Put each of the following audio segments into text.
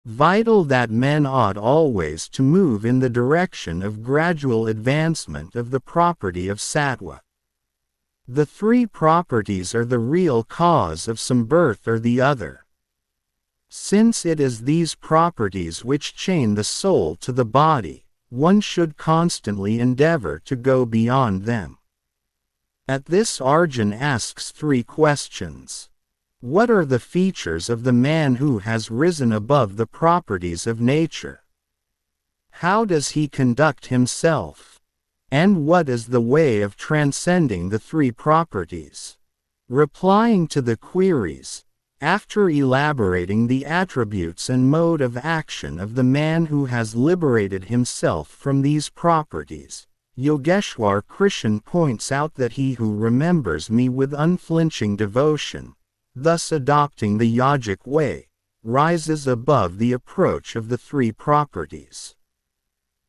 vital that men ought always to move in the direction of gradual advancement of the property of sattva. The three properties are the real cause of some birth or the other. Since it is these properties which chain the soul to the body, one should constantly endeavor to go beyond them. At this Arjun asks three questions. What are the features of the man who has risen above the properties of nature? How does he conduct himself? And what is the way of transcending the three properties? Replying to the queries, after elaborating the attributes and mode of action of the man who has liberated himself from these properties, Yogeshwar Krishan points out that he who remembers me with unflinching devotion, thus adopting the yogic way, rises above the approach of the three properties.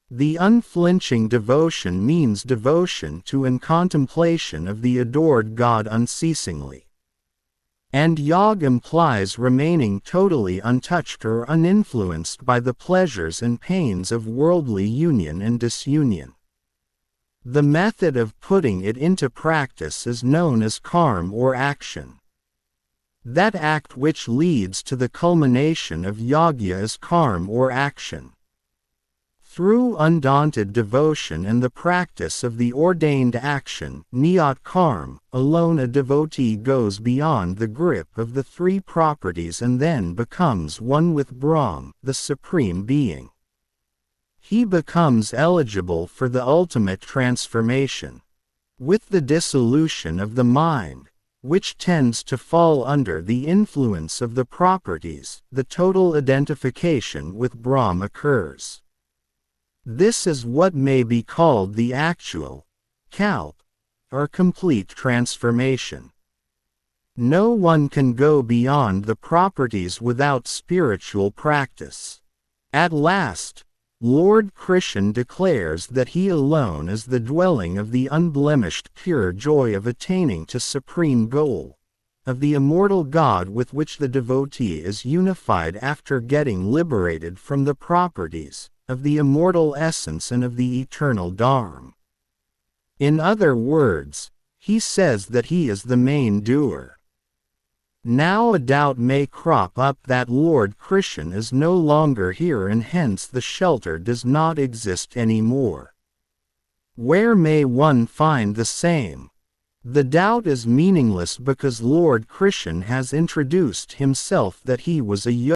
The unflinching devotion means devotion to and contemplation of the adored God unceasingly. And yog implies remaining totally untouched or uninfluenced by the pleasures and pains of worldly union and disunion. The method of putting it into practice is known as karma or action. That act which leads to the culmination of yogya is karma or action. Through undaunted devotion and the practice of the ordained action, niyat karma, alone a devotee goes beyond the grip of the three properties and then becomes one with Brahm, the Supreme Being. He becomes eligible for the ultimate transformation. With the dissolution of the mind, which tends to fall under the influence of the properties, the total identification with Brahm occurs. This is what may be called the actual, kalp, or complete transformation. No one can go beyond the properties without spiritual practice. At last, Lord Krishan declares that he alone is the dwelling of the unblemished pure joy of attaining to supreme goal, of the immortal God with which the devotee is unified after getting liberated from the properties, of the immortal essence and of the eternal Dharma. In other words, he says that he is the main doer. Now a doubt may crop up that Lord Krishan is no longer here and hence the shelter does not exist anymore. Where may one find the same? The doubt is meaningless because Lord Krishan has introduced himself that he was a yogi.